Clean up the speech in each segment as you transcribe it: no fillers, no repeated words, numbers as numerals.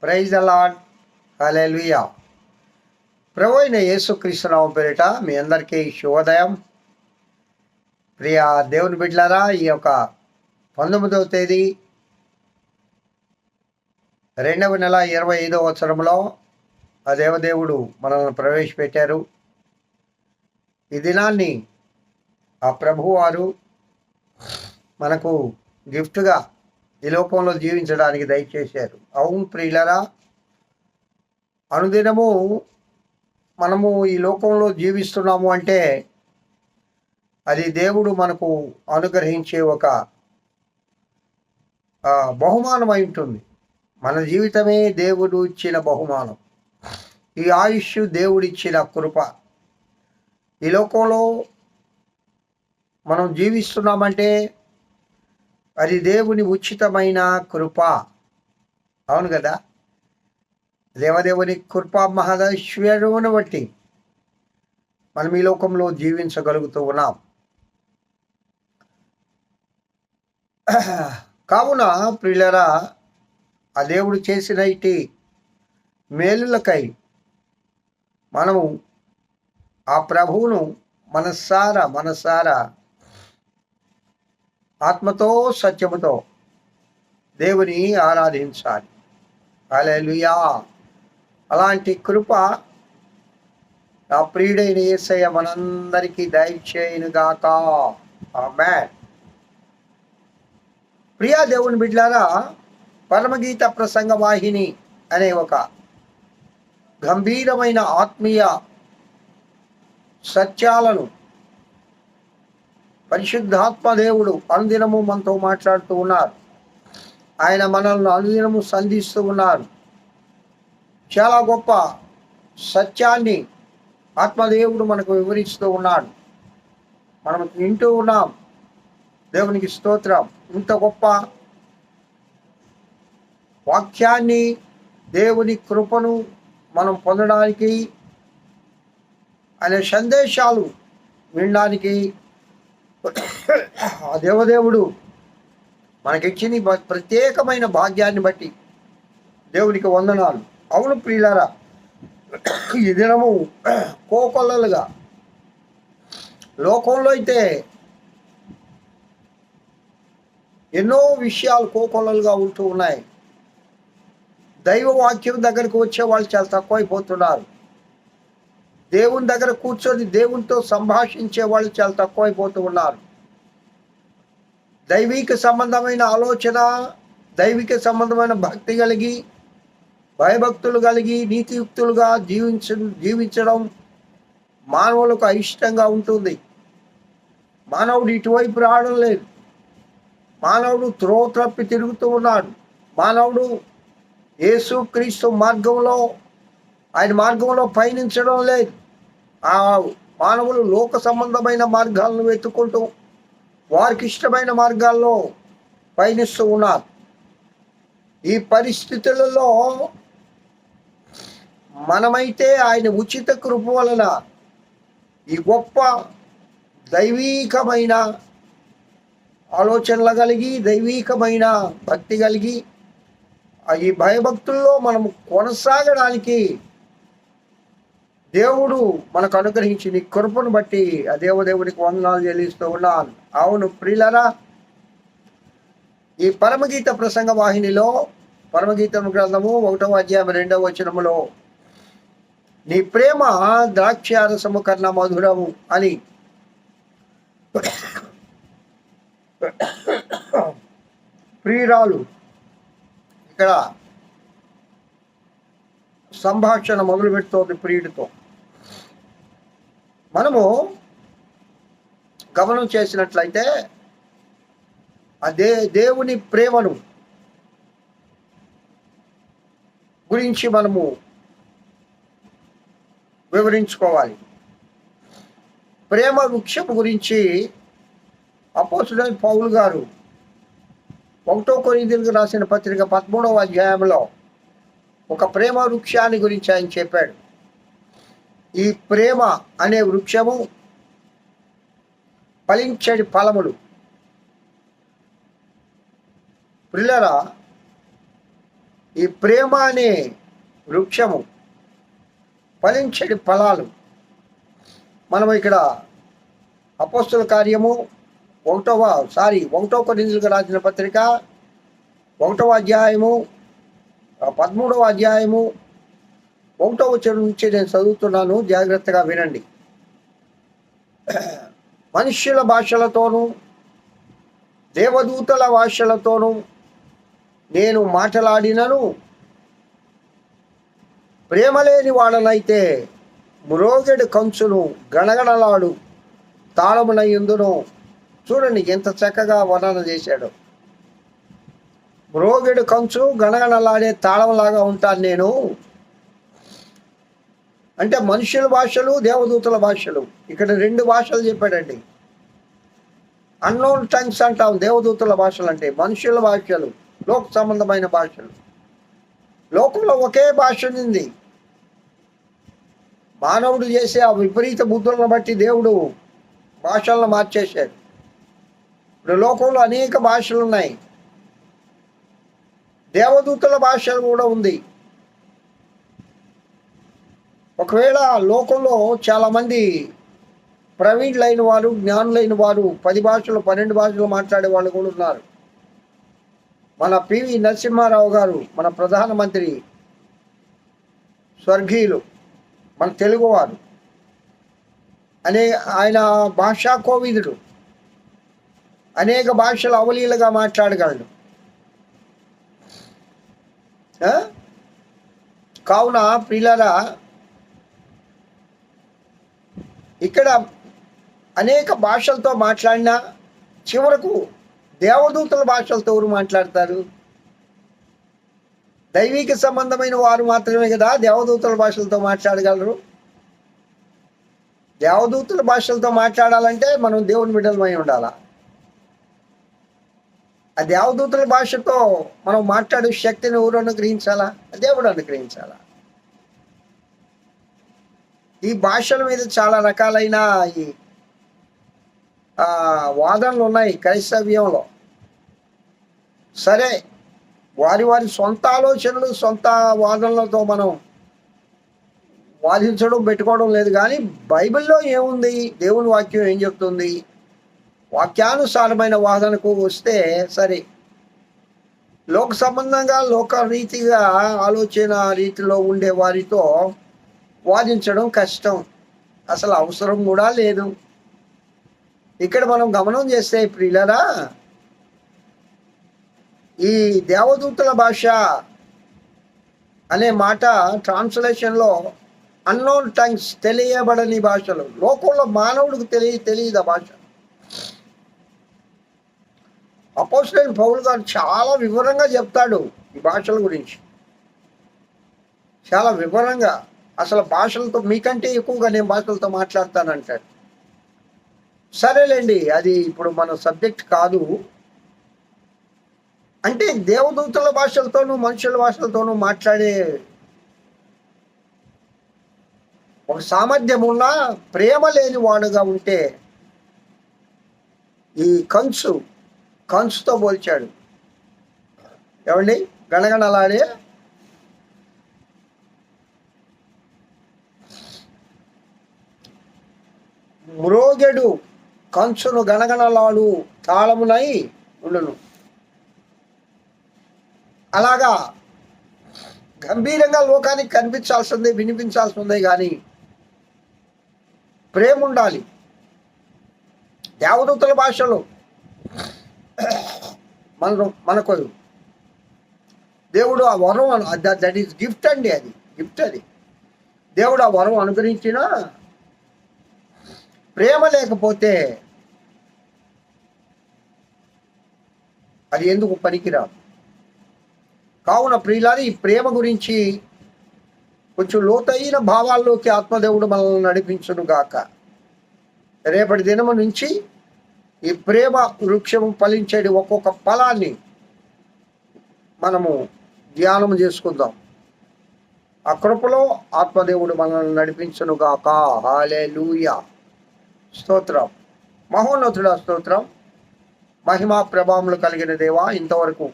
Praise the Lord. Hallelujah. ప్రభు అయిన యేసుక్రీస్తు నామం పేరిట మీ అందరికీ శుభోదయం. ప్రియ దేవుని బిడ్డలారా, ఈ యొక్క 19వ తేదీ 2వ నెల 25వ సంవత్సరంలో ఆ దేవదేవుడు మనల్ని ప్రవేశపెట్టారు. ఈ దినాన్ని ఆ ప్రభువారు మనకు గిఫ్ట్గా ఈ లోకంలో జీవించడానికి దయచేశారు. అవును ప్రియులరా, అనుదినము మనము ఈ లోకంలో జీవిస్తున్నాము అంటే అది దేవుడు మనకు అనుగ్రహించే ఒక బహుమానం అయి ఉంటుంది. మన జీవితమే దేవుడు ఇచ్చిన బహుమానం. ఈ ఆయుష్ దేవుడిచ్చిన కృప. ఈ లోకంలో మనం జీవిస్తున్నామంటే అది దేవుని ఉచితమైన కృప. అవును కదా. దేవదేవుని కృప మహదైశ్వర్యమును బట్టి మనం ఈ లోకంలో జీవించగలుగుతూ ఉన్నాం. కావున ప్రియులరా, ఆ దేవుడు చేసిన ఇటు మేలులకై మనము ఆ ప్రభువును మనసారా ఆత్మతో సత్యముతో దేవుని ఆరాధించాలి. హల్లెలూయా. అలాంటి కృప ఆ ప్రియుడైన యేసయ్య మనందరికీ దయచేయునుగాక. ఆమేన్. ప్రియా దేవుని బిడ్డలారా, పరమగీత ప్రసంగ వాహిని అనే ఒక గంభీరమైన ఆత్మీయ సత్యాలను పరిశుద్ధాత్మ దేవుడు అనుదినము మనతో మాట్లాడుతూ ఉన్నారు. ఆయన మనల్ని అనుదినము సంధిస్తూ ఉన్నారు. చాలా గొప్ప సత్యాన్ని ఆత్మదేవుడు మనకు వివరిస్తూ ఉన్నాడు. మనం వింటూ ఉన్నాం. దేవునికి స్తోత్రం. ఇంత గొప్ప వాక్యాన్ని, దేవుని కృపను మనం పొందడానికి, అనే సందేశాలు వినడానికి ఆ దేవదేవుడు మనకిచ్చిన ప్రత్యేకమైన భాగ్యాన్ని బట్టి దేవునికి వందనాలు. అవును ప్రియులారా, ఈ దినము కోకొల్లలుగా లోకంలో అయితే ఎన్నో విషయాలు కోకొల్లలుగా ఉంటూ ఉన్నాయి. దైవ వాక్యం దగ్గరకు వచ్చే వాళ్ళు చాలా తక్కువైపోతున్నారు. దేవుని దగ్గర కూర్చొని దేవునితో సంభాషించే వాళ్ళు చాలా తక్కువైపోతూ ఉన్నారు. దైవిక సంబంధమైన ఆలోచన, దైవిక సంబంధమైన భక్తి కలిగి, భయభక్తులు కలిగి, నీతియుక్తులుగా జీవించడం మానవులకు అయిష్టంగా ఉంటుంది. మానవుడు ఇటువైపు రావడం లేదు. మానవుడు త్రోవ తప్పి తిరుగుతూ ఉన్నాడు. మానవుడు యేసుక్రీస్తు మార్గంలో, ఆయన మార్గంలో పయనించడం లేదు. ఆ మానవులు లోక సంబంధమైన మార్గాలను వెతుక్కుంటూ వారికి ఇష్టమైన మార్గాల్లో పయనిస్తూ ఉన్నారు. ఈ పరిస్థితులలో మనమైతే ఆయన ఉచిత కృప వలన ఈ గొప్ప దైవీకమైన ఆలోచనలు కలిగి, దైవీకమైన భక్తి కలిగి, ఈ భయభక్తుల్లో మనము కొనసాగడానికి దేవుడు మనకు అనుగ్రహించిన కృపను బట్టి ఆ దేవదేవునికి వందనాలు చెల్లిస్తూ ఉన్నాను. అవును ప్రియులరా, ఈ పరమగీత ప్రసంగ వాహినిలో పరమగీతం గ్రంథము 1వ అధ్యాయం 2వ వచనములో నీ ప్రేమ ద్రాక్షారసము కన్నా మధురము అని ప్రియురాలు ఇక్కడ సంభాషణ మొదలు పెడుతోంది ప్రియుడితో. మనము గమనం చేసినట్లయితే దేవుని ప్రేమను గురించి మనము వివరించుకోవాలి. ప్రేమ వృక్షము గురించి అపోస్తలుడైన పౌలు గారు 1వ కొరింథీయులకు రాసిన పత్రిక 13వ అధ్యాయంలో ఒక ప్రేమ వృక్షాన్ని గురించి ఆయన చెప్పాడు. ఈ ప్రేమ అనే వృక్షము ఫలించడి ఫలములు. ప్రియులారా, ఈ ప్రేమ అనే వృక్షము ఫలించడి ఫలాలు మనం ఇక్కడ అపోస్తుల కార్యము 1 కొరింథీయులకు రాసిన పత్రిక 1వ అధ్యాయము 13వ అధ్యాయము 1వ వచనం నుంచి నేను చదువుతున్నాను, జాగ్రత్తగా వినండి. మనుష్యుల భాషలతోనూ దేవదూతల భాషలతోనూ నేను మాట్లాడినను ప్రేమలేని వాడనైతే మ్రోగెడు కంచును గణగణలాడు తాళమునయందును. చూడండి ఎంత చక్కగా వర్ణన చేశాడు. మ్రోగెడు కంచు గణగణలాడే తాళంలాగా ఉంటాను నేను. అంటే మనుషుల భాషలు, దేవదూతల భాషలు. ఇక్కడ 2 భాషలు చెప్పాడండి. అన్నోన్ టంగ్స్ అంటాం దేవదూతల భాషలు అంటే. మనుషుల భాషలు, లోక సంబంధమైన భాషలు. లోకంలో ఒకే భాష ఉంది. మానవుడు చేసే ఆ విపరీత బుద్ధులను బట్టి దేవుడు భాషలను మార్చేశాడు. ఇప్పుడు లోకంలో అనేక భాషలు ఉన్నాయి. దేవదూతల భాషలు కూడా ఉంది. ఒకవేళ లోకంలో చాలామంది ప్రవీణులైన వారు, జ్ఞానులైన వారు 10 భాషలు 12 భాషలు మాట్లాడే వాళ్ళు కూడా ఉన్నారు. మన పివి నరసింహారావు గారు, మన ప్రధానమంత్రి స్వర్గీయులు, మన తెలుగువారు ఆయన భాషా కోవిదుడు. అనేక భాషలు అవలీలగా మాట్లాడగలడు. కావున ప్రియులారా, ఇక్కడ అనేక భాషలతో మాట్లాడినా చివరకు దేవదూతల భాషలతో ఎవరు మాట్లాడతారు? దైవిక సంబంధమైన వారు మాత్రమే కదా దేవదూతల భాషలతో మాట్లాడగలరు. దేవదూతల భాషలతో మాట్లాడాలంటే మనం దేవుని బిడ్డలమై ఉండాలా. ఆ దేవదూతల భాషతో మనం మాట్లాడే శక్తిని ఎవరు అనుగ్రహించాలా? దేవుడు అనుగ్రహించాలా. ఈ భాషల మీద చాలా రకాలైన ఈ వాదనలు ఉన్నాయి క్రైస్తవ్యంలో. సరే, వారి సొంత ఆలోచనలు, సొంత వాదనలతో మనం వాదించడం, పెట్టుకోవడం లేదు. కానీ బైబిల్లో ఏముంది, దేవుని వాక్యం ఏం చెప్తుంది, వాక్యానుసారమైన వాదనకు వస్తే సరే. లోక సంబంధంగా, లోక రీతిగా ఆలోచన రీతిలో ఉండే వారితో వాదించడం కష్టం, అసలు అవసరం కూడా లేదు. ఇక్కడ మనం గమనం చేస్తే ప్రియులారా, ఈ దేవదూతల భాష అనే మాట ట్రాన్స్లేషన్లో అన్నోన్ టంగ్స్, తెలియబడని భాషలు. లోకంలో మానవుడికి తెలియదు ఆ భాష. అపోస్తలుడైన పౌలు గారు చాలా వివరంగా చెప్తాడు ఈ భాషల గురించి. చాలా వివరంగా, అసలు భాషలతో మీకంటే ఎక్కువగా నేను భాషలతో మాట్లాడతానంటాడు. సరేలేండి, అది ఇప్పుడు మన సబ్జెక్ట్ కాదు. అంటే దేవదూతల భాషలతోనూ మనుషుల భాషలతోనూ మాట్లాడే ఒక సామర్థ్యం ఉన్నా ప్రేమ లేని వాడుగా ఉంటే ఈ కంచుతో పోల్చాడు. ఏమండి, గణగణలాడే మ్రోగెడు కంచును గణగణలాడు తాళమునై ఉండును. అలాగా గంభీరంగా లోకానికి కనిపించాల్సిందే, వినిపించాల్సిందే. కానీ ప్రేమ ఉండాలి. దేవదూతల భాషలో మనకు దేవుడు ఆ వరం, దట్ ఈస్ గిఫ్ట్ అండి, అది గిఫ్ట్. అది దేవుడు ఆ వరం అనుగ్రహించిన ప్రేమ లేకపోతే అది ఎందుకు పనికిరాదు. కావున ప్రియులారా, ఈ ప్రేమ గురించి కొంచెం లోతైన భావాల్లోకి ఆత్మదేవుడు మనల్ని నడిపించును గాక. రేపటి దినము నుంచి ఈ ప్రేమ వృక్షము ఫలించేది ఒక్కొక్క ఫలాన్ని మనము ధ్యానం చేసుకుందాం. ఆ కృపలో ఆత్మదేవుడు మనల్ని నడిపించును గాక. హల్లెలూయా, స్తోత్రం. మహోన్నతుడా స్తోత్రం. మహిమా ప్రభావములు కలిగిన దేవా, ఇంతవరకు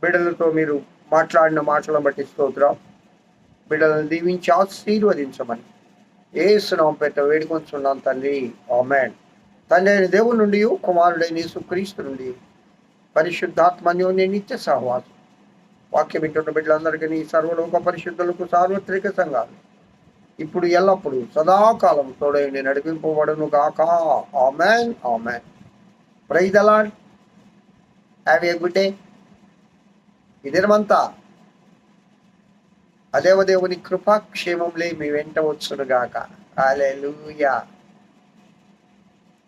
బిడ్డలతో మీరు మాట్లాడిన మాటలను బట్టి స్తోత్రం. బిడ్డలను దీవించి ఆశీర్వదించమని యేసునామం పేరిట వేడుకొంచున్నాం తండ్రి. ఆమేన్. తండ్రి అయిన దేవుని నుండి, కుమారుడైన యేసుక్రీస్తు నుండి, పరిశుద్ధాత్మ అన్యోన్య నిత్య సహవాసం వాక్యం వింటున్న బిడ్డలందరికీ, సర్వలోక పరిశుద్ధులకు, సార్వత్రిక సంఘాలు ఇప్పుడు ఎల్లప్పుడు సదాకాలం తోడైండి నడిపింపబడును గాక. Amen. Amen. Praise the Lord. Have a good day. ఈ దినమంతా అదేవ దేవుని కృపాక్షేమంలే మీ వెంట వచ్చును గాక. హల్లెలూయా.